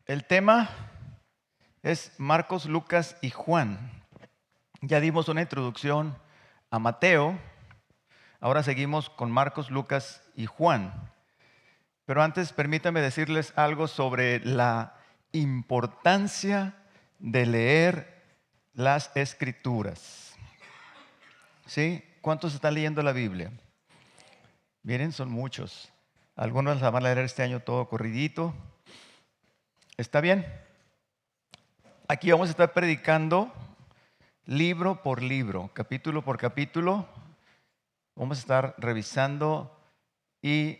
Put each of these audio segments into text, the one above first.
El tema es Marcos, Lucas y Juan. Ya dimos una introducción a Mateo, ahora seguimos con Marcos, Lucas y Juan. Pero antes permítame decirles algo sobre la importancia de leer las Escrituras. ¿Sí? ¿Cuántos están leyendo la Biblia? Miren, son muchos. Algunos la van a leer este año todo corridito. ¿Está bien? Aquí vamos a estar predicando libro por libro, capítulo por capítulo. Vamos a estar revisando y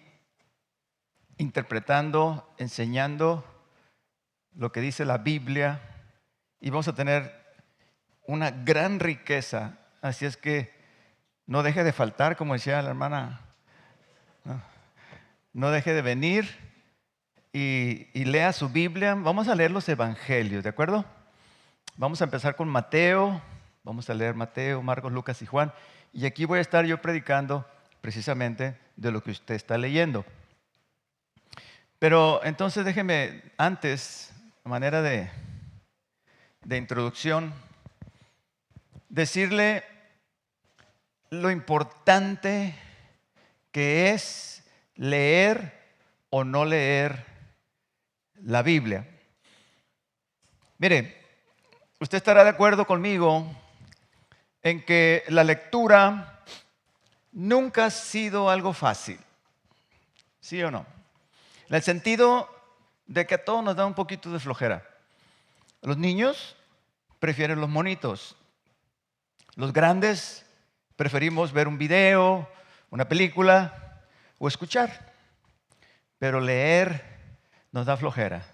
interpretando, enseñando lo que dice la Biblia. Y vamos a tener una gran riqueza. Así es que no deje de faltar, como decía la hermana. No deje de venir y lea su Biblia. Vamos a leer los evangelios, ¿de acuerdo? Vamos a empezar con Mateo. Vamos a leer Mateo, Marcos, Lucas y Juan. Y aquí voy a estar yo predicando precisamente de lo que usted está leyendo. Pero entonces déjeme antes, a manera de introducción, decirle lo importante que es leer o no leer la Biblia. Mire, usted estará de acuerdo conmigo en que la lectura nunca ha sido algo fácil, ¿sí o no? En el sentido de que a todos nos da un poquito de flojera. Los niños prefieren los monitos. Los grandes preferimos ver un video, una película o escuchar. Pero leer nos da flojera.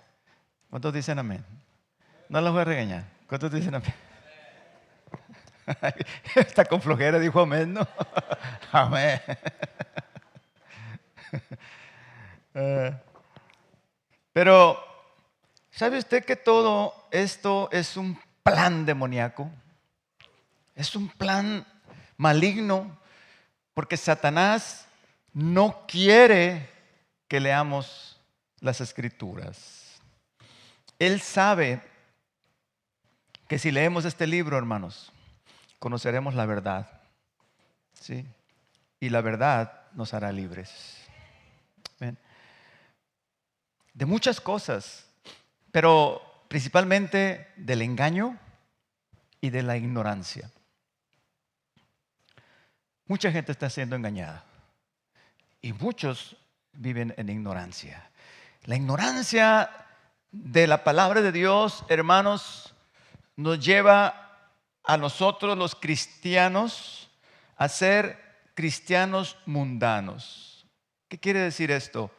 ¿Cuántos dicen amén? No los voy a regañar. ¿Cuántos dicen amén? Está con flojera, dijo amén, ¿no? Amén. Pero, ¿sabe usted que todo esto es un plan demoníaco? Es un plan maligno porque Satanás no quiere que leamos las Escrituras. Él sabe que si leemos este libro, hermanos, conoceremos la verdad, ¿sí? Y la verdad nos hará libres. ¿Ven? De muchas cosas, pero principalmente del engaño y de la ignorancia. Mucha gente está siendo engañada y muchos viven en ignorancia. La ignorancia de la palabra de Dios, hermanos, nos lleva a nosotros los cristianos a ser cristianos mundanos. ¿Qué quiere decir esto?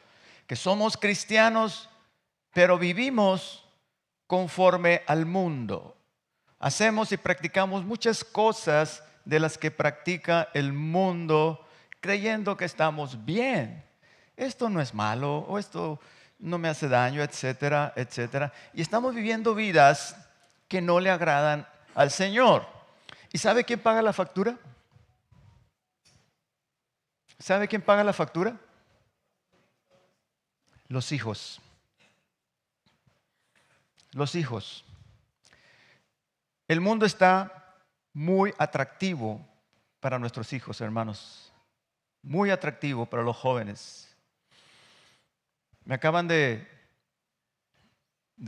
Que somos cristianos, pero vivimos conforme al mundo. Hacemos y practicamos muchas cosas de las que practica el mundo, creyendo que estamos bien. Esto no es malo, o esto no me hace daño, etcétera, etcétera. Y estamos viviendo vidas que no le agradan al Señor. ¿Y sabe quién paga la factura? ¿Sabe quién paga la factura? Los hijos. Los hijos. El mundo está muy atractivo para nuestros hijos, hermanos. Muy atractivo para los jóvenes. Me acaban de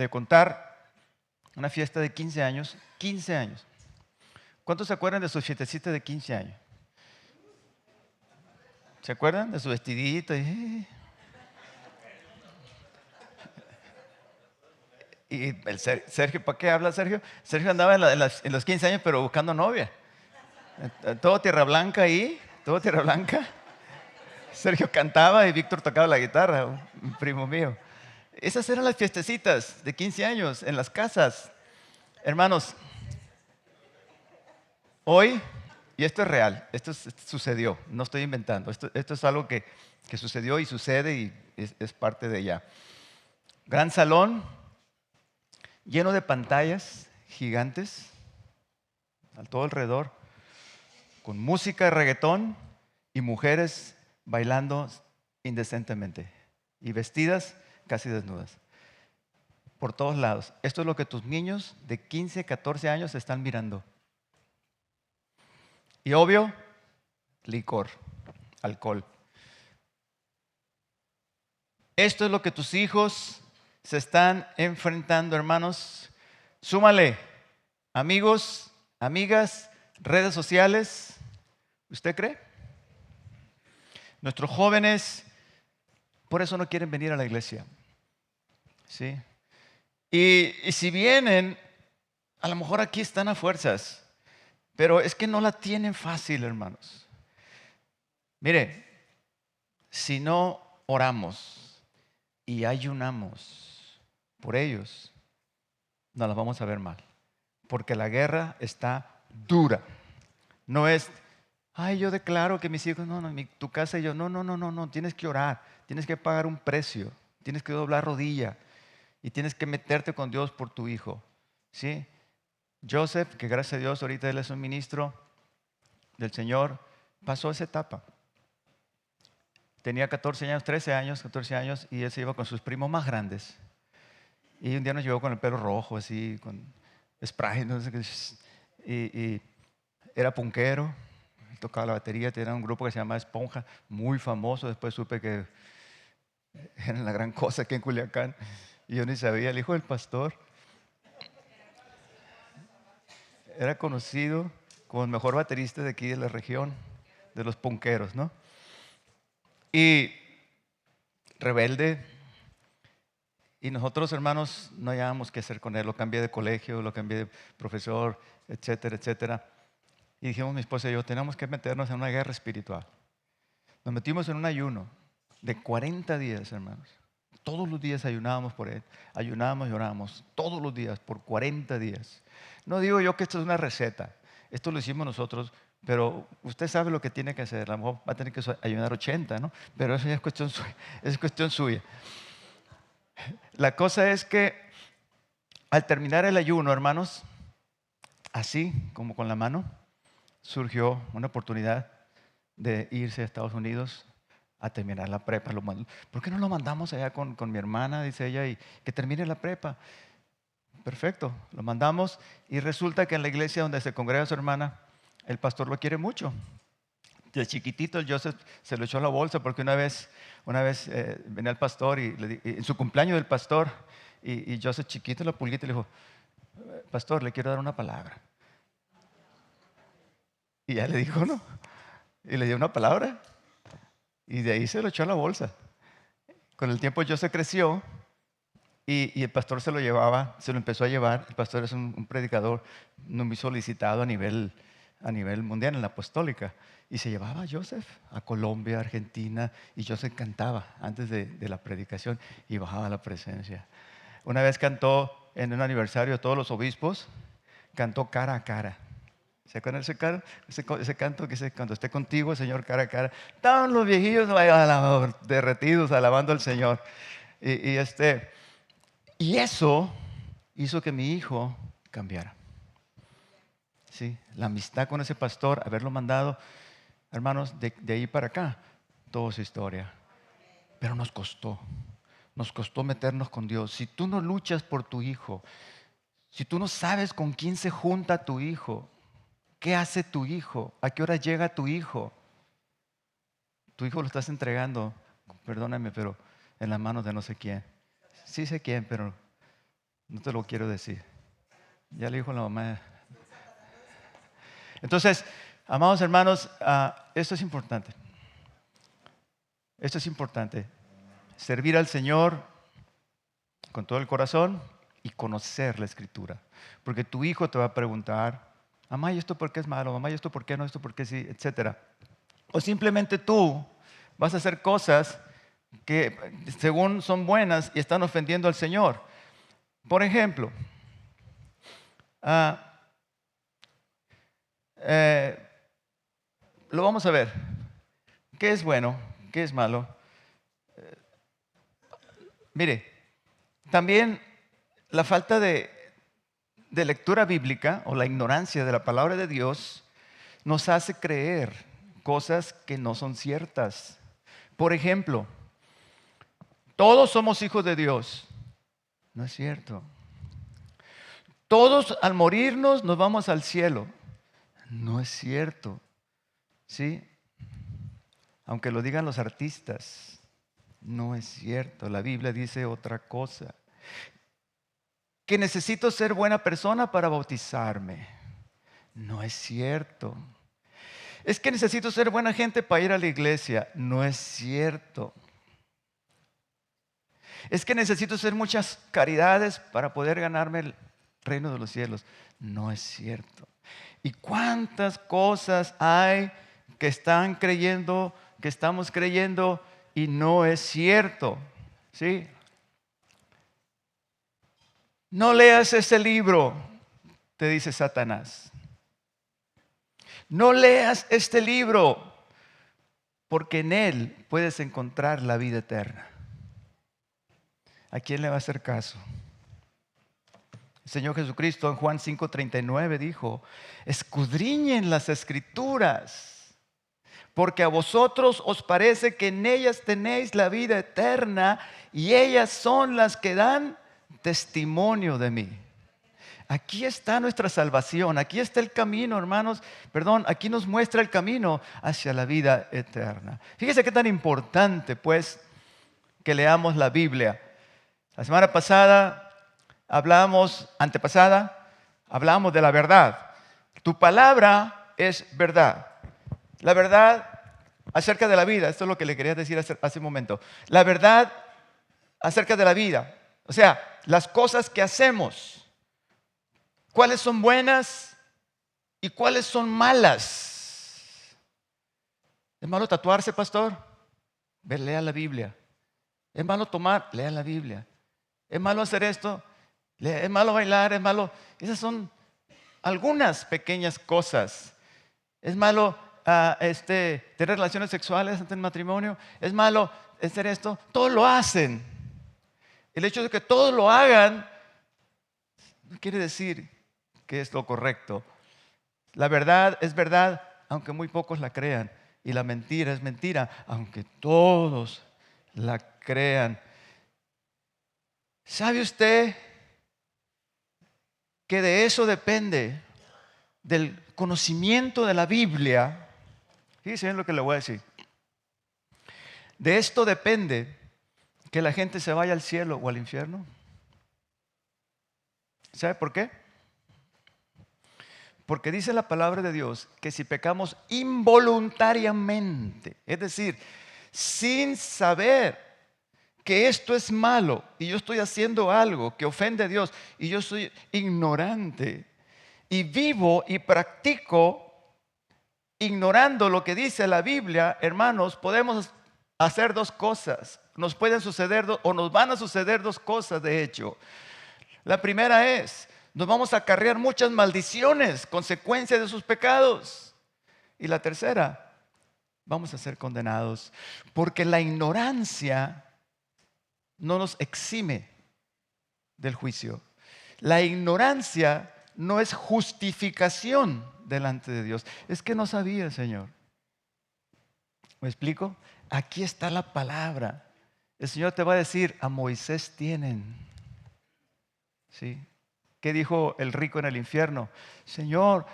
contar una fiesta de 15 años. 15 años. ¿Cuántos se acuerdan de su fiestecita de 15 años? ¿Se acuerdan de su vestidito? Y el Sergio, ¿para qué habla Sergio? Sergio andaba en los 15 años, pero buscando novia. Todo tierra blanca ahí, todo tierra blanca. Sergio cantaba y Víctor tocaba la guitarra, un primo mío. Esas eran las fiestecitas de 15 años en las casas. Hermanos, hoy, y esto es real, esto sucedió, no estoy inventando, esto es algo que sucedió y sucede y es parte de ella. Gran salón, lleno de pantallas gigantes, a todo alrededor, con música de reggaetón y mujeres bailando indecentemente y vestidas casi desnudas. por todos lados. Esto es lo que tus niños de 15, 14 años están mirando. Y obvio, licor, alcohol. Esto es lo que tus hijos se están enfrentando, hermanos. Súmale amigos, amigas, redes sociales. ¿Usted cree? Nuestros jóvenes por eso no quieren venir a la iglesia. ¿Sí? Y si vienen, a lo mejor aquí están a fuerzas, pero es que no la tienen fácil, hermanos. Mire, si no oramos y ayunamos por ellos, nos las vamos a ver mal, porque la guerra está dura. No es, ay, yo declaro que mis hijos, no, tu casa y yo, no, tienes que orar, tienes que pagar un precio, tienes que doblar rodilla y tienes que meterte con Dios por tu hijo, ¿sí? Joseph, que gracias a Dios ahorita él es un ministro del Señor, pasó esa etapa. Tenía 14 años, 13 años, 14 años y él se iba con sus primos más grandes. Y un día nos llevó con el pelo rojo, así, con spray, no sé qué. Y era punkero, tocaba la batería, tenía un grupo que se llama Esponja, muy famoso. Después supe que era la gran cosa aquí en Culiacán. Y yo ni sabía, el hijo del pastor. Era conocido como el mejor baterista de aquí de la región, de los punkeros, ¿no? Y rebelde. Y nosotros, hermanos, no hallábamos qué hacer con él. Lo cambié de colegio, lo cambié de profesor, etcétera, etcétera. Y dijimos mi esposa y yo, tenemos que meternos en una guerra espiritual. Nos metimos en un ayuno de 40 días, hermanos. Todos los días ayunábamos por él. Ayunábamos y orábamos todos los días por 40 días. No digo yo que esto es una receta. Esto lo hicimos nosotros, pero usted sabe lo que tiene que hacer. A lo mejor va a tener que ayunar 80, ¿no? Pero eso ya es cuestión suya. Es cuestión suya. La cosa es que al terminar el ayuno, hermanos, así como con la mano, surgió una oportunidad de irse a Estados Unidos a terminar la prepa. ¿Por qué no lo mandamos allá con mi hermana? Dice ella, y que termine la prepa. Perfecto, lo mandamos y resulta que en la iglesia donde se congrega su hermana, el pastor lo quiere mucho. De chiquitito el Joseph se lo echó a la bolsa porque una vez venía el pastor y en su cumpleaños del pastor y Joseph chiquito la pulguita le dijo, pastor, le quiero dar una palabra. Y ya le dijo, ¿no? Y le dio una palabra y de ahí se lo echó a la bolsa. Con el tiempo Joseph creció y el pastor se lo empezó a llevar. El pastor es un predicador muy solicitado a nivel mundial en la apostólica. Y se llevaba a Joseph a Colombia, Argentina, y Joseph cantaba antes de la predicación y bajaba la presencia. Una vez cantó en un aniversario de todos los obispos, cantó Cara a Cara. ¿Se acuerdan ese canto que dice, cuando esté contigo, Señor, cara a cara? Estaban los viejillos derretidos alabando al Señor. Y eso hizo que mi hijo cambiara. Sí, la amistad con ese pastor, haberlo mandado, hermanos, de ahí para acá, toda su historia. Pero nos costó meternos con Dios. Si tú no luchas por tu hijo, si tú no sabes con quién se junta tu hijo, qué hace tu hijo, a qué hora llega tu hijo lo estás entregando, perdóname, pero en las manos de no sé quién. Sí sé quién, pero no te lo quiero decir. Ya le dijo la mamá. Entonces, amados hermanos, esto es importante. Esto es importante. Servir al Señor con todo el corazón y conocer la Escritura. Porque tu hijo te va a preguntar, mamá, ¿y esto por qué es malo? Mamá, ¿y esto por qué no? ¿Esto por qué sí? Etcétera. O simplemente tú vas a hacer cosas que según son buenas y están ofendiendo al Señor. Por ejemplo, lo vamos a ver. ¿Qué es bueno? ¿Qué es malo? Mire, también la falta de lectura bíblica o la ignorancia de la palabra de Dios nos hace creer cosas que no son ciertas. Por ejemplo, todos somos hijos de Dios. No es cierto. Todos al morirnos nos vamos al cielo. No es cierto. ¿Sí? Aunque lo digan los artistas, no es cierto. La Biblia dice otra cosa. Que necesito ser buena persona para bautizarme. No es cierto. Es que necesito ser buena gente para ir a la iglesia. No es cierto. Es que necesito hacer muchas caridades para poder ganarme el reino de los cielos. No es cierto. ¿Y cuántas cosas hay que están creyendo, que estamos creyendo y no es cierto? ¿Sí? No leas ese libro, te dice Satanás. No leas este libro, porque en él puedes encontrar la vida eterna. ¿A quién le va a hacer caso? El Señor Jesucristo en Juan 5:39 dijo: escudriñen las escrituras, porque a vosotros os parece que en ellas tenéis la vida eterna y ellas son las que dan testimonio de mí. Aquí está nuestra salvación, aquí está el camino, hermanos, aquí nos muestra el camino hacia la vida eterna. Fíjese qué tan importante, pues, que leamos la Biblia. La semana pasada antepasada, hablamos de la verdad. Tu palabra es verdad. La verdad acerca de la vida, esto es lo que le quería decir hace un momento. La verdad acerca de la vida, o sea, las cosas que hacemos. ¿Cuáles son buenas y cuáles son malas? ¿Es malo tatuarse, pastor? Lea la Biblia. ¿Es malo tomar? Lea la Biblia. ¿Es malo hacer esto? ¿Es malo bailar? ¿Es malo? Esas son algunas pequeñas cosas. ¿Es malo tener relaciones sexuales antes del matrimonio? ¿Es malo hacer esto? Todos lo hacen. El hecho de que todos lo hagan no quiere decir que es lo correcto. La verdad es verdad, aunque muy pocos la crean. Y la mentira es mentira, aunque todos la crean. ¿Sabe usted que de eso depende, del conocimiento de la Biblia? Fíjense bien lo que le voy a decir. De esto depende que la gente se vaya al cielo o al infierno. ¿Sabe por qué? Porque dice la palabra de Dios que si pecamos involuntariamente, es decir, sin saber que esto es malo y yo estoy haciendo algo que ofende a Dios y yo soy ignorante y vivo y practico ignorando lo que dice la Biblia, hermanos, podemos hacer dos cosas. Nos pueden suceder o nos van a suceder dos cosas, de hecho. La primera es: nos vamos a acarrear muchas maldiciones, consecuencias de sus pecados. Y la tercera, vamos a ser condenados, porque la ignorancia no nos exime del juicio. La ignorancia no es justificación delante de Dios. Es que no sabía, Señor. ¿Me explico? Aquí está la palabra. El Señor te va a decir: a Moisés tienen. ¿Sí? ¿Qué dijo el rico en el infierno? Señor,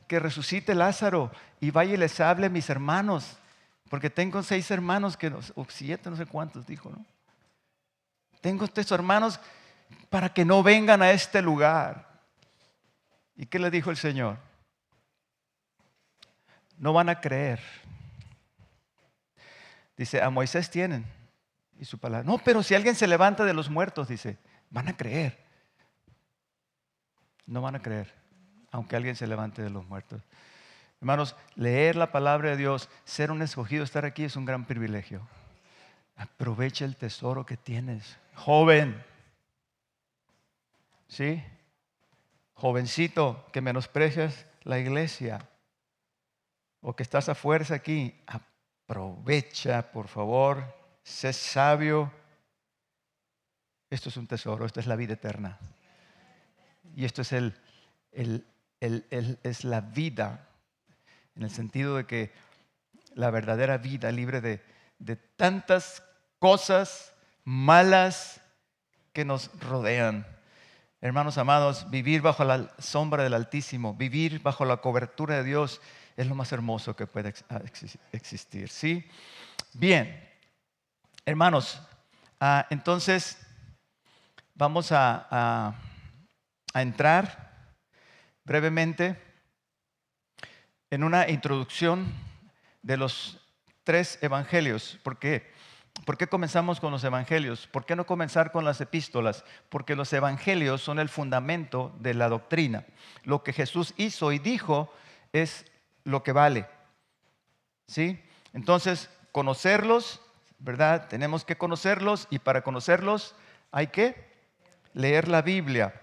que resucite Lázaro y vaya y les hable a mis hermanos, porque tengo 6 hermanos o 7, no sé cuántos dijo, ¿no? Tengo estos hermanos para que no vengan a este lugar. ¿Y qué le dijo el Señor? No van a creer. Dice: a Moisés tienen y su palabra. No, pero si alguien se levanta de los muertos, dice, van a creer. No van a creer, aunque alguien se levante de los muertos. Hermanos, leer la palabra de Dios, ser un escogido, estar aquí es un gran privilegio. Aprovecha el tesoro que tienes. Joven, ¿sí? Jovencito, que menosprecias la iglesia o que estás a fuerza aquí, aprovecha, por favor, sé sabio. Esto es un tesoro, esta es la vida eterna. Y esto es es la vida, en el sentido de que la verdadera vida libre de tantas cosas malas que nos rodean. Hermanos amados, vivir bajo la sombra del Altísimo, vivir bajo la cobertura de Dios es lo más hermoso que puede existir. ¿Sí? Bien, hermanos, entonces vamos a entrar brevemente en una introducción de los 3 evangelios. ¿Por qué? ¿Por qué comenzamos con los evangelios? ¿Por qué no comenzar con las epístolas? Porque los evangelios son el fundamento de la doctrina. Lo que Jesús hizo y dijo es lo que vale. ¿Sí? Entonces, conocerlos, ¿verdad? Tenemos que conocerlos, y para conocerlos hay que leer la Biblia.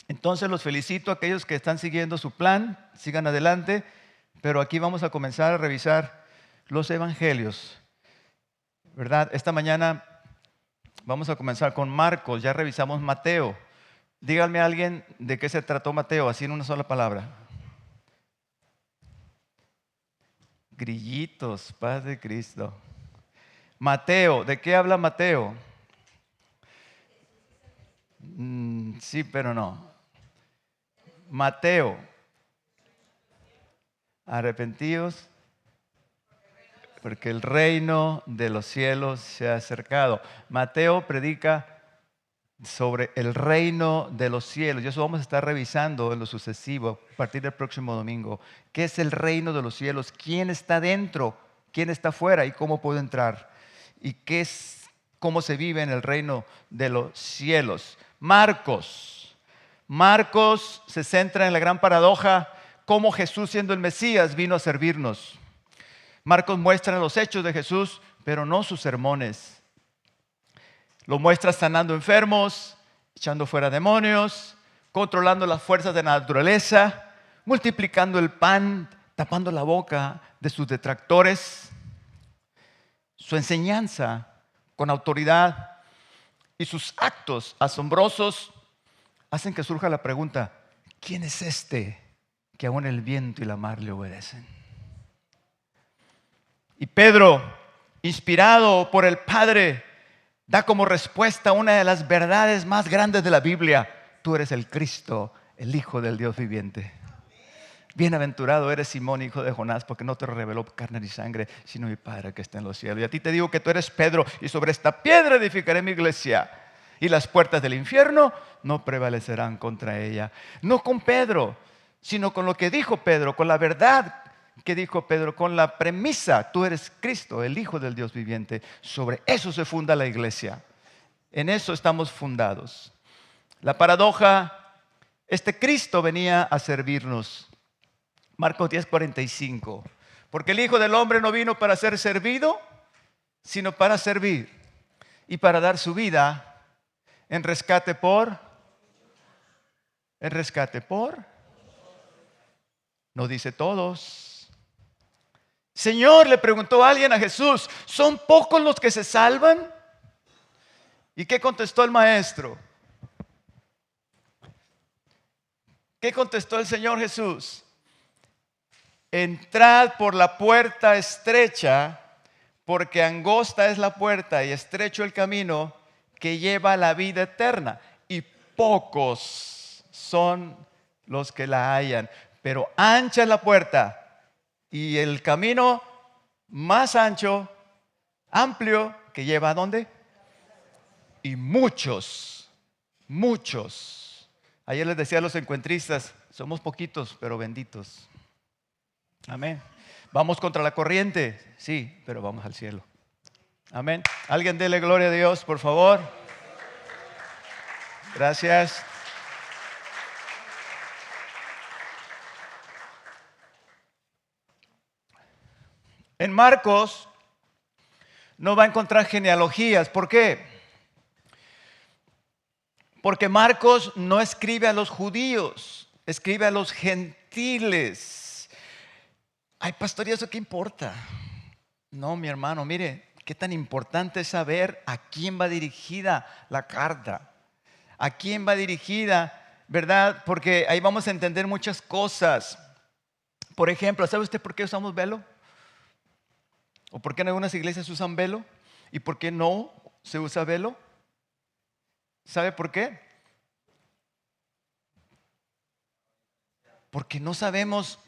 Entonces los felicito a aquellos que están siguiendo su plan, sigan adelante, pero aquí vamos a comenzar a revisar los evangelios, ¿verdad? Esta mañana vamos a comenzar con Marcos, ya revisamos Mateo. Díganme a alguien de qué se trató Mateo, así en una sola palabra. Grillitos, paz de Cristo. Mateo, ¿de qué habla Mateo? Sí, pero no. Mateo, arrepentidos, porque el reino de los cielos se ha acercado. Mateo predica sobre el reino de los cielos, y eso vamos a estar revisando en lo sucesivo a partir del próximo domingo. ¿Qué es el reino de los cielos? ¿Quién está dentro? ¿Quién está fuera? ¿Y cómo puedo entrar? ¿Y cómo se vive en el reino de los cielos? Marcos se centra en la gran paradoja, cómo Jesús, siendo el Mesías, vino a servirnos. Marcos muestra los hechos de Jesús, pero no sus sermones. Lo muestra sanando enfermos, echando fuera demonios, controlando las fuerzas de la naturaleza, multiplicando el pan, tapando la boca de sus detractores. Su enseñanza con autoridad y sus actos asombrosos hacen que surja la pregunta: ¿quién es este que aún el viento y la mar le obedecen? Y Pedro, inspirado por el Padre, da como respuesta una de las verdades más grandes de la Biblia: tú eres el Cristo, el Hijo del Dios viviente. Bienaventurado eres, Simón, hijo de Jonás, porque no te reveló carne ni sangre, sino mi Padre que está en los cielos. Y a ti te digo que tú eres Pedro, y sobre esta piedra edificaré mi iglesia, y las puertas del infierno no prevalecerán contra ella. No con Pedro, sino con lo que dijo Pedro, con la verdad que dijo Pedro, con la premisa: tú eres Cristo, el Hijo del Dios viviente. Sobre eso se funda la iglesia. En eso estamos fundados. La paradoja: este Cristo venía a servirnos. Marcos 10:45. Porque el Hijo del Hombre no vino para ser servido, sino para servir y para dar su vida en rescate por. No dice todos. Señor, le preguntó alguien a Jesús: ¿son pocos los que se salvan? ¿Y qué contestó el maestro? ¿Qué contestó el Señor Jesús? Entrad por la puerta estrecha, porque angosta es la puerta y estrecho el camino que lleva a la vida eterna, y pocos son los que la hallan. Pero ancha es la puerta y el camino más ancho, amplio, que lleva ¿a dónde? Y muchos. Ayer les decía a los encuentristas: somos poquitos, pero benditos. Amén. Vamos contra la corriente, sí, pero vamos al cielo. Amén. Alguien dele gloria a Dios, por favor. Gracias. En Marcos no va a encontrar genealogías. ¿Por qué? Porque Marcos no escribe a los judíos, escribe a los gentiles. Ay, pastor, ¿y eso qué importa? No, mi hermano, mire, qué tan importante es saber a quién va dirigida la carta. A quién va dirigida, ¿verdad? Porque ahí vamos a entender muchas cosas. Por ejemplo, ¿sabe usted por qué usamos velo? ¿O por qué en algunas iglesias usan velo? ¿Y por qué no se usa velo? ¿Sabe por qué? Porque no sabemos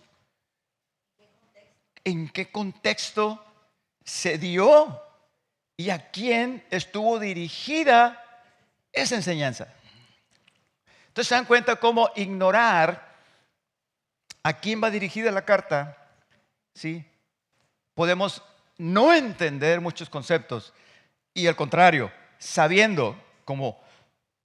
en qué contexto se dio y a quién estuvo dirigida esa enseñanza. Entonces se dan cuenta cómo ignorar a quién va dirigida la carta, ¿sí? Podemos no entender muchos conceptos y al contrario, sabiendo, como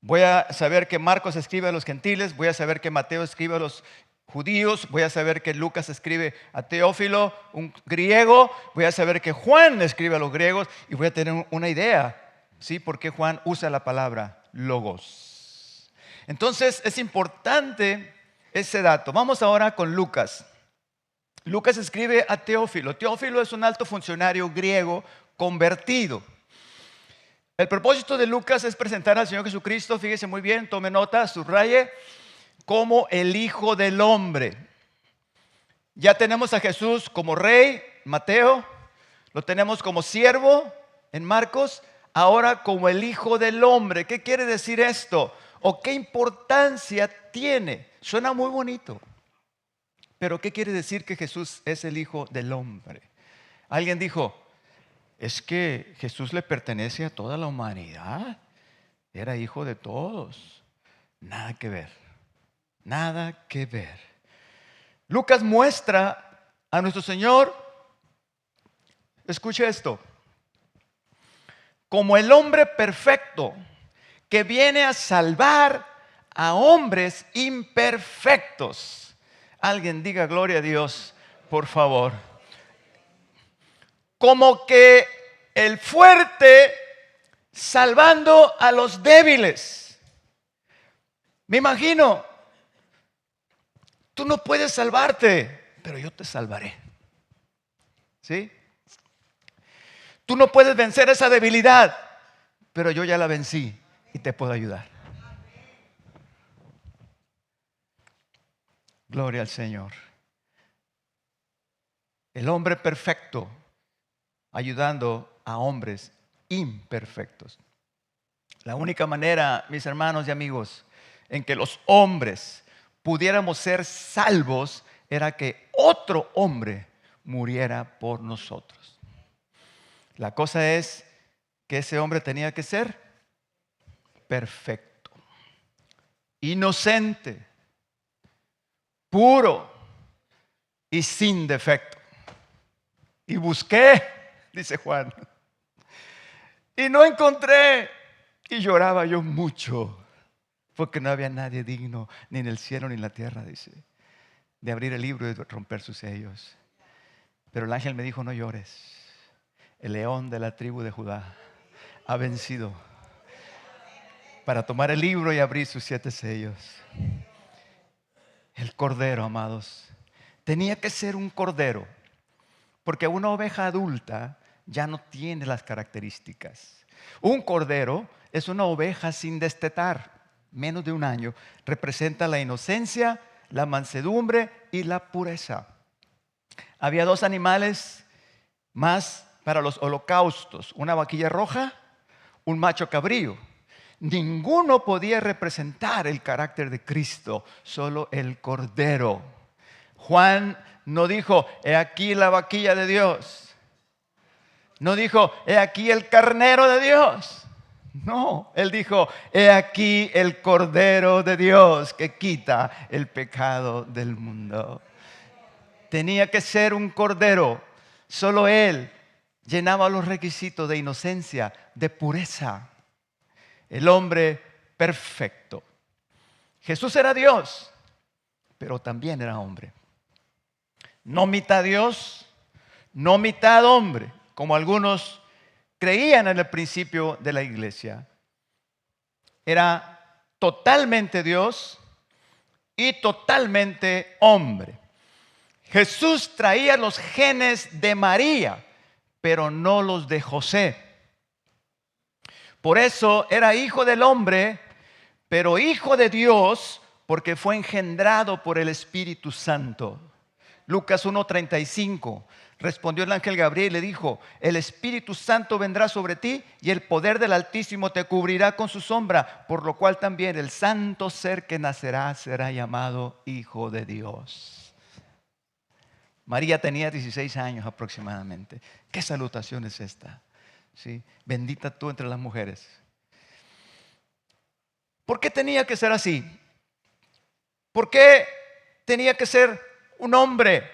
voy a saber que Marcos escribe a los gentiles, voy a saber que Mateo escribe a los judíos, voy a saber que Lucas escribe a Teófilo, un griego, voy a saber que Juan escribe a los griegos y voy a tener una idea, ¿sí? Por qué Juan usa la palabra logos. Entonces es importante ese dato. Vamos ahora con Lucas. Lucas escribe a Teófilo. Teófilo es un alto funcionario griego convertido. El propósito de Lucas es presentar al Señor Jesucristo, fíjese muy bien, tome nota, subraye, como el Hijo del Hombre. Ya tenemos a Jesús como rey, Mateo, lo tenemos como siervo en Marcos, ahora como el Hijo del Hombre. ¿Qué quiere decir esto? ¿O qué importancia tiene? Suena muy bonito, pero ¿qué quiere decir que Jesús es el Hijo del Hombre? Alguien dijo, es que Jesús le pertenece a toda la humanidad, era hijo de todos. Nada que ver, nada que ver. Lucas muestra a nuestro Señor, escuche esto, como el hombre perfecto que viene a salvar a hombres imperfectos. Alguien diga gloria a Dios, por favor. Como que el fuerte salvando a los débiles. Me imagino, tú no puedes salvarte, pero yo te salvaré. ¿Sí? Tú no puedes vencer esa debilidad, pero yo ya la vencí y te puedo ayudar. Gloria al Señor. El hombre perfecto ayudando a hombres imperfectos. La única manera, mis hermanos y amigos, en que los hombres pudiéramos ser salvos era que otro hombre muriera por nosotros. La cosa es que ese hombre tenía que ser perfecto, inocente, puro y sin defecto. Y busqué, dice Juan, y no encontré. Y lloraba yo mucho, porque no había nadie digno, ni en el cielo ni en la tierra, dice, de abrir el libro y de romper sus sellos. Pero el ángel me dijo, no llores. El león de la tribu de Judá ha vencido para tomar el libro y abrir sus 7 sellos. El cordero, amados, tenía que ser un cordero, porque una oveja adulta ya no tiene las características. Un cordero es una oveja sin destetar, menos de 1 año. Representa la inocencia, la mansedumbre y la pureza. Había 2 animales más para los holocaustos, una vaquilla roja, un macho cabrío. Ninguno podía representar el carácter de Cristo, solo el cordero. Juan no dijo, he aquí la vaquilla de Dios. No dijo, he aquí el carnero de Dios. No, él dijo, he aquí el cordero de Dios que quita el pecado del mundo. Tenía que ser un cordero. Solo él llenaba los requisitos de inocencia, de pureza. El hombre perfecto. Jesús era Dios, pero también era hombre. No mitad Dios, no mitad hombre, como algunos creían en el principio de la iglesia. Era totalmente Dios y totalmente hombre. Jesús traía los genes de María, pero no los de José. Por eso era hijo del hombre, pero hijo de Dios, porque fue engendrado por el Espíritu Santo. Lucas 1:35. Respondió el ángel Gabriel y le dijo: el Espíritu Santo vendrá sobre ti y el poder del Altísimo te cubrirá con su sombra, por lo cual también el santo ser que nacerá será llamado Hijo de Dios. María tenía 16 años aproximadamente. ¿Qué salutación es esta? ¿Sí? Bendita tú entre las mujeres. ¿Por qué tenía que ser así? ¿Por qué tenía que ser un hombre?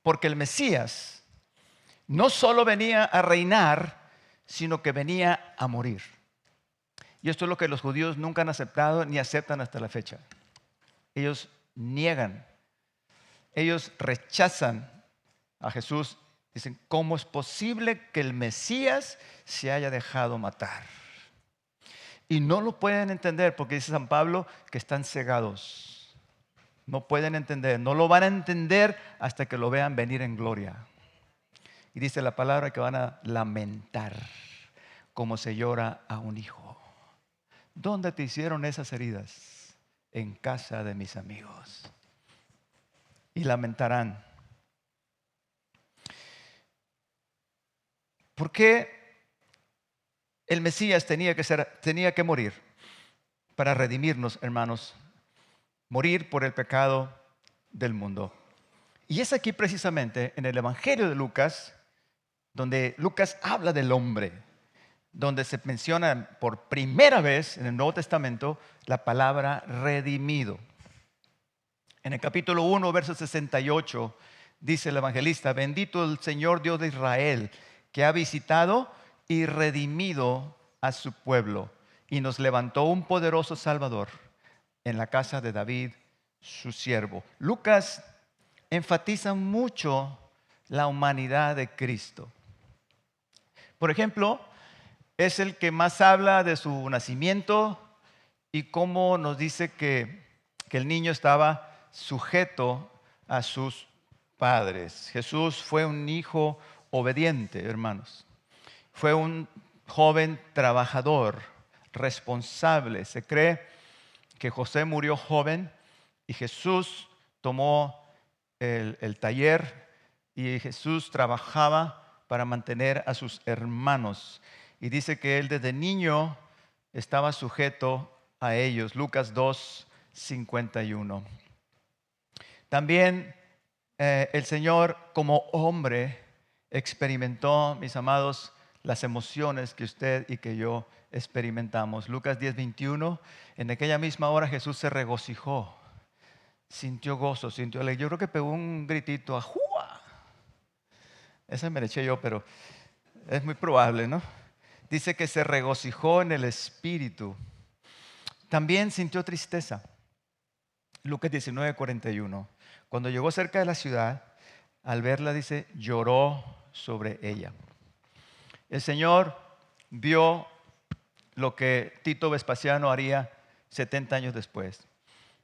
Porque el Mesías no solo venía a reinar, sino que venía a morir. Y esto es lo que los judíos nunca han aceptado ni aceptan hasta la fecha. Ellos niegan, ellos rechazan a Jesús. Dicen: ¿cómo es posible que el Mesías se haya dejado matar? Y no lo pueden entender porque dice San Pablo que están cegados. No pueden entender, no lo van a entender hasta que lo vean venir en gloria. Y dice la palabra que van a lamentar como se llora a un hijo. ¿Dónde te hicieron esas heridas? En casa de mis amigos. Y lamentarán. ¿Por qué el Mesías tenía que morir? Para redimirnos, hermanos. Morir por el pecado del mundo. Y es aquí precisamente en el Evangelio de Lucas, donde Lucas habla del hombre, donde se menciona por primera vez en el Nuevo Testamento la palabra redimido. En el capítulo 1, verso 68, dice el evangelista: bendito el Señor Dios de Israel, que ha visitado y redimido a su pueblo, y nos levantó un poderoso Salvador en la casa de David, su siervo. Lucas enfatiza mucho la humanidad de Cristo. Por ejemplo, es el que más habla de su nacimiento y cómo nos dice que el niño estaba sujeto a sus padres. Jesús fue un hijo obediente, hermanos. Fue un joven trabajador, responsable. Se cree que José murió joven y Jesús tomó el taller y Jesús trabajaba para mantener a sus hermanos. Y dice que él desde niño estaba sujeto a ellos. Lucas 2, 51. También el Señor como hombre experimentó, mis amados, las emociones que usted y que yo experimentamos. Lucas 10, 21. En aquella misma hora Jesús se regocijó, sintió gozo, sintió alegría. Yo creo que pegó un gritito: ¡ajúa! Ese me lo eché yo, pero es muy probable, ¿no? Dice que se regocijó en el Espíritu. También sintió tristeza. Lucas 19, 41. Cuando llegó cerca de la ciudad, al verla, dice, lloró sobre ella. El Señor vio lo que Tito Vespasiano haría 70 años después.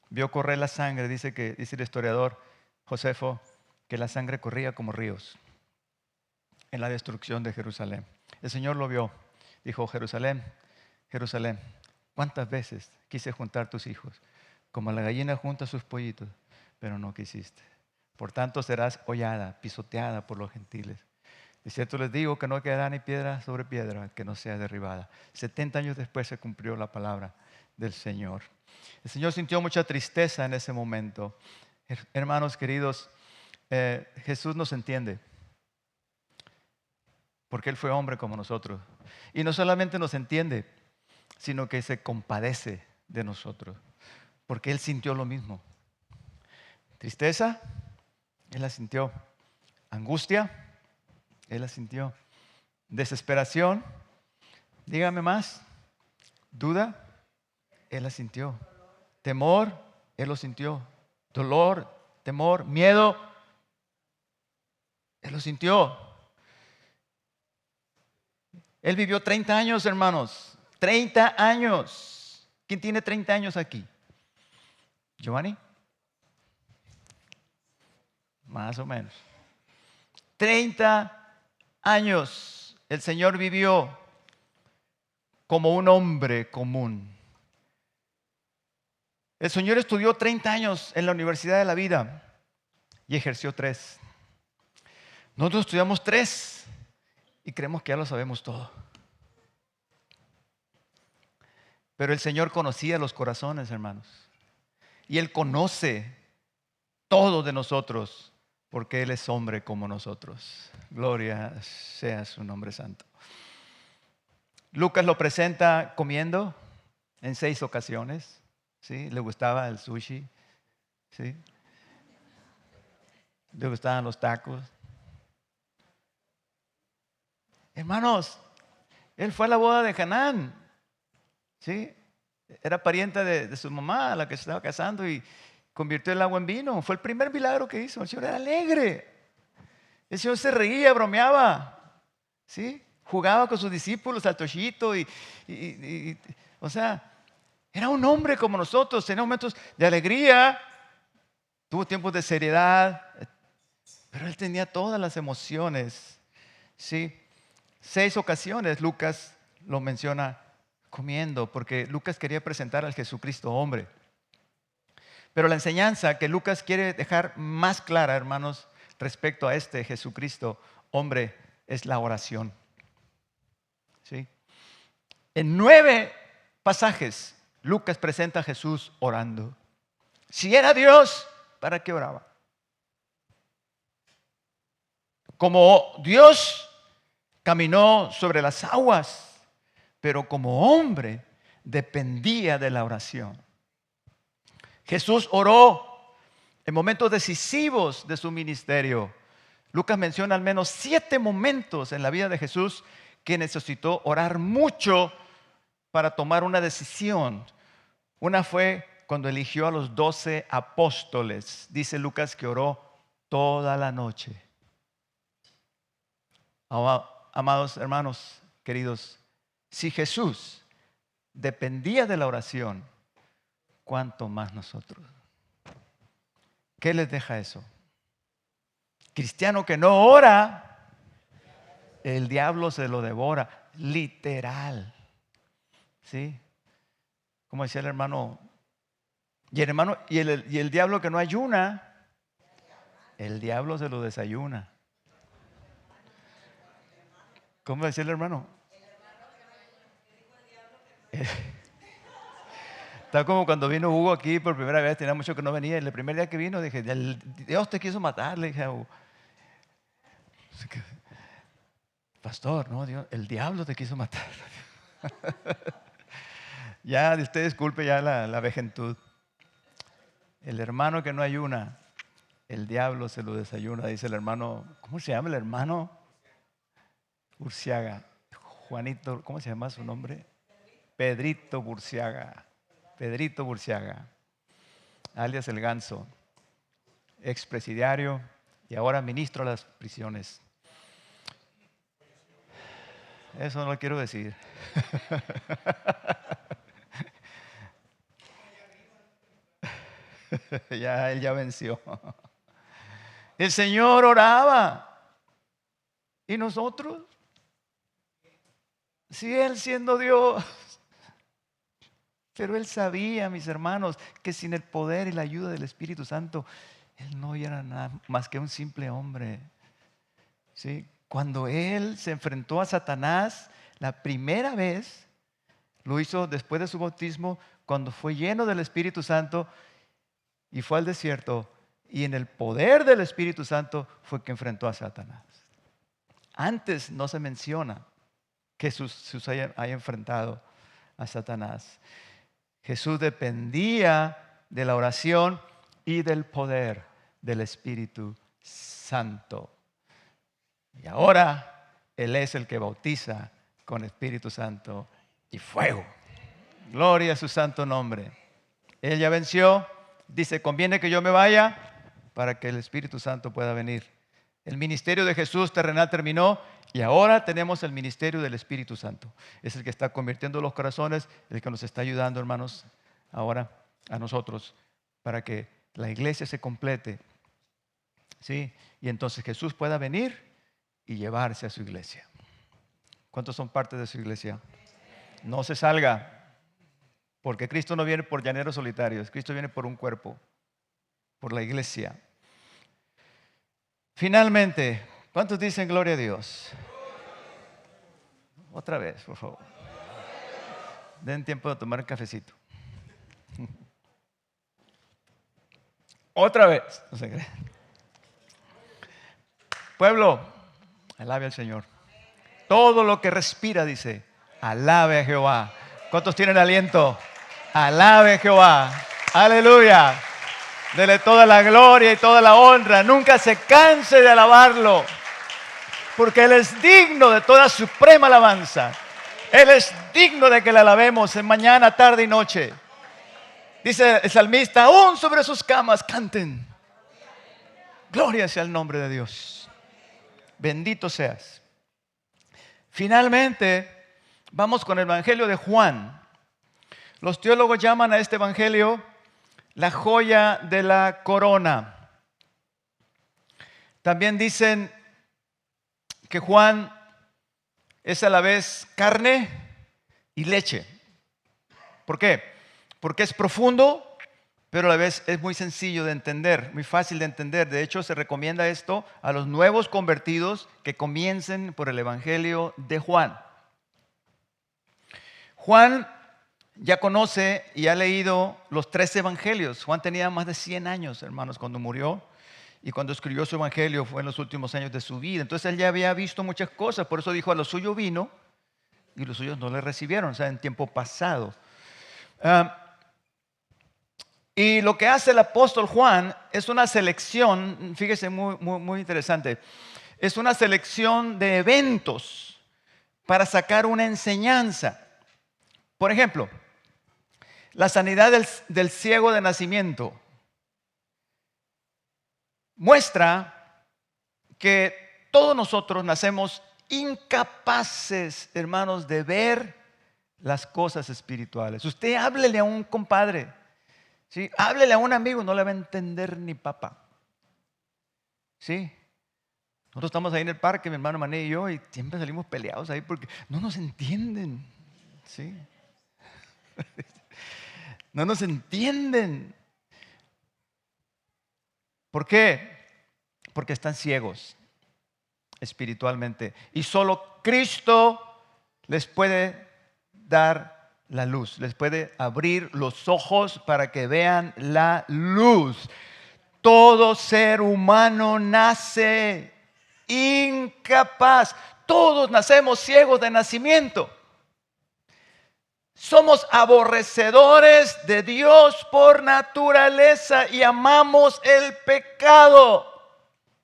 Vio correr la sangre. Dice el historiador Josefo que la sangre corría como ríos en la destrucción de Jerusalén. El Señor lo vio. Dijo: Jerusalén, Jerusalén, ¿cuántas veces quise juntar tus hijos como la gallina junta sus pollitos, pero no quisiste? Por tanto serás hollada, pisoteada por los gentiles. De cierto les digo que no quedará ni piedra sobre piedra que no sea derribada. 70 años después se cumplió la palabra del Señor. El Señor sintió mucha tristeza en ese momento. Hermanos queridos, Jesús nos entiende, porque Él fue hombre como nosotros. Y no solamente nos entiende, sino que se compadece de nosotros, porque Él sintió lo mismo. Tristeza, Él la sintió. Angustia, Él la sintió. Desesperación, dígame más. Duda, Él la sintió. Temor, Él lo sintió. Dolor, temor, miedo, Él lo sintió. Él vivió 30 años, hermanos. 30 años. ¿Quién tiene 30 años aquí? ¿Giovanni? Más o menos. 30 años el Señor vivió como un hombre común. El Señor estudió 30 años en la Universidad de la Vida. y ejerció 3. Nosotros estudiamos 3 y creemos que ya lo sabemos todo. Pero el Señor conocía los corazones, hermanos. Y Él conoce todo de nosotros porque Él es hombre como nosotros. Gloria sea su nombre santo. Lucas lo presenta comiendo en 6 ocasiones. ¿Sí? Le gustaba el sushi. ¿Sí? Le gustaban los tacos. Hermanos, Él fue a la boda de Canaán. ¿Sí? Era pariente de su mamá, la que se estaba casando, y convirtió el agua en vino. Fue el primer milagro que hizo. El Señor era alegre. El Señor se reía, bromeaba. ¿Sí? Jugaba con sus discípulos al tochito o sea, era un hombre como nosotros. Tenía momentos de alegría, tuvo tiempos de seriedad, pero Él tenía todas las emociones. ¿Sí? 6 ocasiones Lucas lo menciona comiendo, porque Lucas quería presentar al Jesucristo hombre. Pero la enseñanza que Lucas quiere dejar más clara, hermanos, respecto a este Jesucristo hombre, es la oración. ¿Sí? En 9 pasajes, Lucas presenta a Jesús orando. Si era Dios, ¿para qué oraba? Como Dios caminó sobre las aguas, pero como hombre dependía de la oración. Jesús oró en momentos decisivos de su ministerio. Lucas menciona al menos 7 momentos en la vida de Jesús que necesitó orar mucho para tomar una decisión. Una fue cuando eligió a los 12 apóstoles. Dice Lucas que oró toda la noche. Amados hermanos, queridos, si Jesús dependía de la oración, ¿cuánto más nosotros? ¿Qué les deja eso? Cristiano que no ora, el diablo se lo devora, literal. ¿Sí? Como decía el hermano, y el diablo que no ayuna, el diablo se lo desayuna. ¿Cómo decía el hermano? Está como cuando vino Hugo aquí por primera vez, tenía mucho que no venía. El primer día que vino dije, Dios te quiso matar. Le dije a Hugo, pastor, no, Dios, el diablo te quiso matar. Ya, usted disculpe ya la vejentud. El hermano que no ayuna, el diablo se lo desayuna, dice el hermano. ¿Cómo se llama el hermano? Burciaga. Juanito, ¿cómo se llama su nombre? Pedrito Burciaga. Pedrito Burciaga, alias El Ganso, expresidiario y ahora ministro de las prisiones. Eso no lo quiero decir. Ya, él ya venció. El Señor oraba. ¿Y nosotros? Si Él siendo Dios. Pero Él sabía, mis hermanos, que sin el poder y la ayuda del Espíritu Santo, Él no era nada más que un simple hombre. ¿Sí? Cuando Él se enfrentó a Satanás, la primera vez, lo hizo después de su bautismo, cuando fue lleno del Espíritu Santo y fue al desierto, y en el poder del Espíritu Santo fue que enfrentó a Satanás. Antes no se menciona que Jesús haya enfrentado a Satanás. Jesús dependía de la oración y del poder del Espíritu Santo. Y ahora Él es el que bautiza con Espíritu Santo y fuego. Gloria a su santo nombre. Él ya venció. Dice, conviene que yo me vaya para que el Espíritu Santo pueda venir. El ministerio de Jesús terrenal terminó y ahora tenemos el ministerio del Espíritu Santo. Es el que está convirtiendo los corazones, el que nos está ayudando, hermanos, ahora a nosotros para que la iglesia se complete. ¿Sí? Y entonces Jesús pueda venir y llevarse a su iglesia. ¿Cuántos son parte de su iglesia? No se salga, porque Cristo no viene por llaneros solitarios. Cristo viene por un cuerpo, por la iglesia. Finalmente, ¿cuántos dicen gloria a Dios? Otra vez, por favor. Den tiempo de tomar un cafecito. Otra vez. No se cree. Pueblo, alabe al Señor. Todo lo que respira, dice, alabe a Jehová. ¿Cuántos tienen aliento? Alabe a Jehová. Aleluya. Dele toda la gloria y toda la honra. Nunca se canse de alabarlo. Porque Él es digno de toda suprema alabanza. Él es digno de que le alabemos en mañana, tarde y noche. Dice el salmista, aún sobre sus camas canten. Gloria sea el nombre de Dios. Bendito seas. Finalmente, vamos con el Evangelio de Juan. Los teólogos llaman a este Evangelio la joya de la corona. También dicen que Juan es a la vez carne y leche. ¿Por qué? Porque es profundo, pero a la vez es muy sencillo de entender, muy fácil de entender. De hecho, se recomienda esto a los nuevos convertidos que comiencen por el Evangelio de Juan. Juan ya conoce y ha leído los 13 evangelios. Juan tenía más de 100 años, hermanos, cuando murió. Y cuando escribió su evangelio fue en los últimos años de su vida. Entonces él ya había visto muchas cosas. Por eso dijo, a lo suyo vino y los suyos no le recibieron. O sea, en tiempo pasado. Y lo que hace el apóstol Juan es una selección, fíjese, muy interesante. Es una selección de eventos para sacar una enseñanza. Por ejemplo, la sanidad del ciego de nacimiento muestra que todos nosotros nacemos incapaces, hermanos, de ver las cosas espirituales. Usted háblele a un compadre, ¿sí? Háblele a un amigo, no le va a entender ni papa. ¿Sí? Nosotros estamos ahí en el parque, mi hermano Mané y yo, y siempre salimos peleados ahí porque no nos entienden. ¿Sí? No nos entienden. ¿Por qué? Porque están ciegos espiritualmente. Y solo Cristo les puede dar la luz, les puede abrir los ojos para que vean la luz. Todo ser humano nace incapaz. Todos nacemos ciegos de nacimiento. Somos aborrecedores de Dios por naturaleza y amamos el pecado.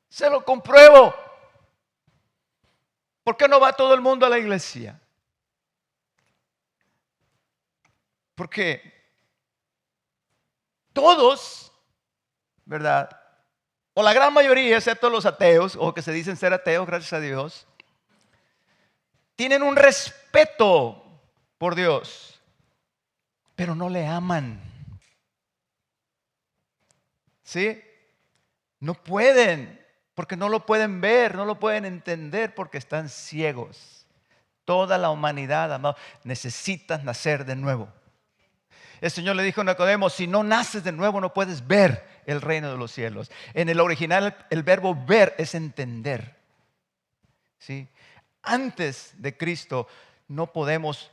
Se lo compruebo. ¿Por qué no va todo el mundo a la iglesia? Porque todos, ¿verdad? O la gran mayoría, excepto los ateos, o que se dicen ser ateos, gracias a Dios, tienen un respeto por Dios, pero no le aman. ¿Sí? No pueden, porque no lo pueden ver, no lo pueden entender, porque están ciegos. Toda la humanidad, amado, necesitas nacer de nuevo. El Señor le dijo a Nicodemo, si no naces de nuevo no puedes ver el reino de los cielos. En el original el verbo ver es entender. ¿Sí? Antes de Cristo no podemos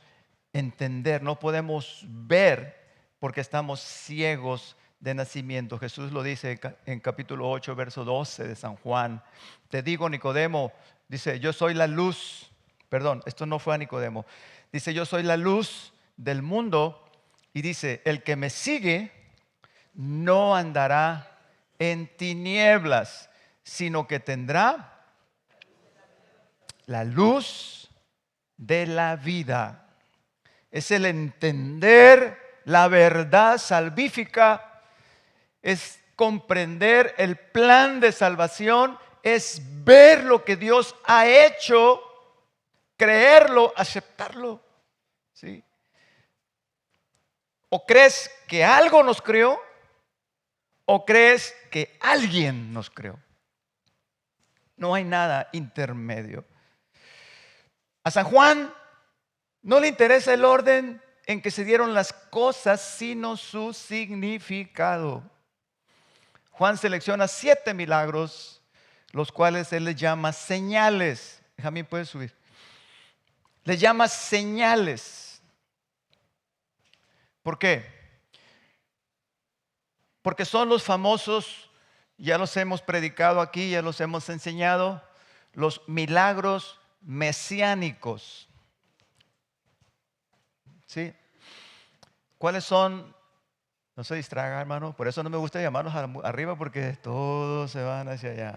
entender, no podemos ver porque estamos ciegos de nacimiento. Jesús lo dice en capítulo 8, verso 12 de San Juan. Te digo, Nicodemo, dice, yo soy la luz. Perdón, esto no fue a Nicodemo. Dice, yo soy la luz del mundo. Y dice, el que me sigue no andará en tinieblas, sino que tendrá la luz de la vida. Es el entender la verdad salvífica, es comprender el plan de salvación, es ver lo que Dios ha hecho, creerlo, aceptarlo. ¿Sí? ¿O crees que algo nos creó? ¿O crees que alguien nos creó? No hay nada intermedio. A San Juan no le interesa el orden en que se dieron las cosas, sino su significado. Juan selecciona 7 milagros, los cuales Él les llama señales. Jamín, puedes subir. Les llama señales. ¿Por qué? Porque son los famosos, ya los hemos predicado aquí, ya los hemos enseñado, los milagros mesiánicos. ¿Sí? ¿Cuáles son? No se distraiga, hermano. Por eso no me gusta llamarlos arriba, porque todos se van hacia allá.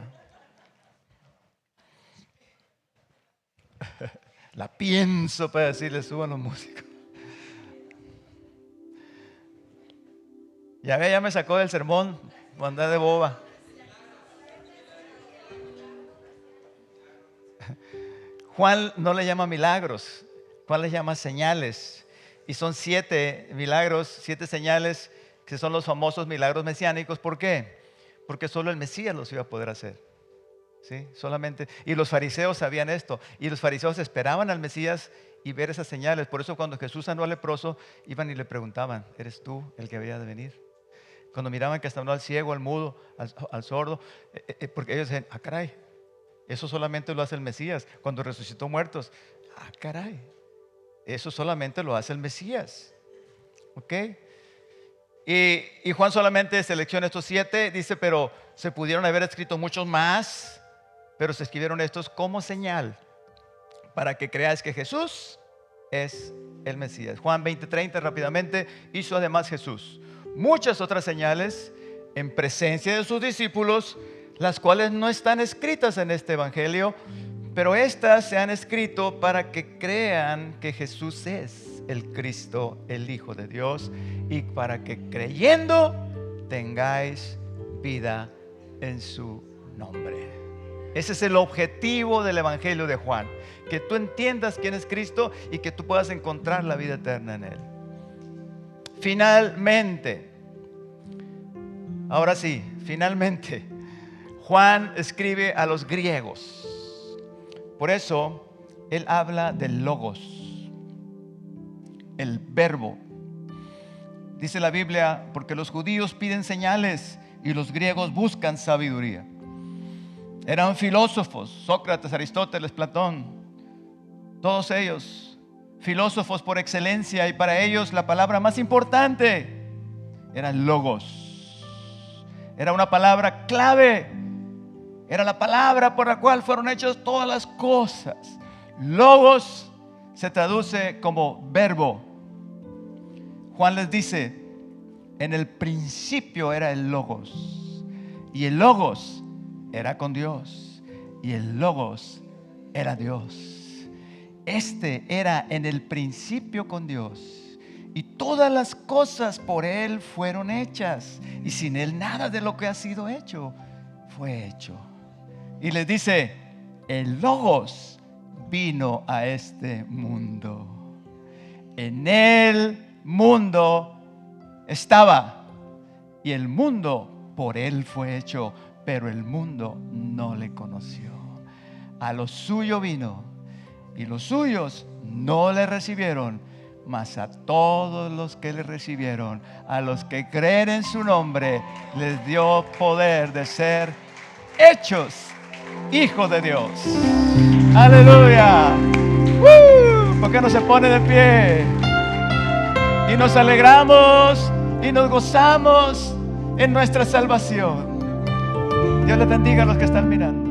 La pienso para decirle, suban los músicos. Ya ve, ya me sacó del sermón, mandé de boba. Juan no le llama milagros, Juan le llama señales. Y son 7 milagros, 7 señales, que son los famosos milagros mesiánicos. ¿Por qué? Porque solo el Mesías los iba a poder hacer. ¿Sí? Solamente. Y los fariseos sabían esto. Y los fariseos esperaban al Mesías y ver esas señales. Por eso cuando Jesús sanó al leproso, iban y le preguntaban, ¿eres tú el que había de venir? Cuando miraban que sanó al ciego, al mudo, al sordo, porque ellos decían, ah, caray, eso solamente lo hace el Mesías. Cuando resucitó muertos, ah, caray, eso solamente lo hace el Mesías. ¿Ok? Y Juan solamente selecciona estos 7, dice, pero se pudieron haber escrito muchos más, pero se escribieron estos como señal para que creáis que Jesús es el Mesías. Juan 20:30, rápidamente, hizo además Jesús muchas otras señales en presencia de sus discípulos, las cuales no están escritas en este evangelio, pero estas se han escrito para que crean que Jesús es el Cristo, el Hijo de Dios, y para que creyendo tengáis vida en su nombre. Ese es el objetivo del evangelio de Juan, que tú entiendas quién es Cristo y que tú puedas encontrar la vida eterna en Él. Finalmente, ahora sí, finalmente, Juan escribe a los griegos. Por eso, él habla del logos, el verbo. Dice la Biblia, porque los judíos piden señales y los griegos buscan sabiduría. Eran filósofos, Sócrates, Aristóteles, Platón, todos ellos filósofos por excelencia, y para ellos la palabra más importante era logos. Era una palabra clave, era la palabra por la cual fueron hechas todas las cosas. Logos se traduce como verbo. Juan les dice, en el principio era el logos, y el logos era con Dios, y el logos era Dios. Este era en el principio con Dios, y todas las cosas por Él fueron hechas, y sin Él nada de lo que ha sido hecho fue hecho. Y les dice, el logos vino a este mundo. En el mundo estaba, y el mundo por Él fue hecho, pero el mundo no le conoció. A lo suyo vino, y los suyos no le recibieron, mas a todos los que le recibieron, a los que creen en su nombre, les dio poder de ser hechos hijos de Dios. Aleluya. ¿Por qué no se pone de pie? Y nos alegramos y nos gozamos en nuestra salvación. Dios les bendiga a los que están mirando.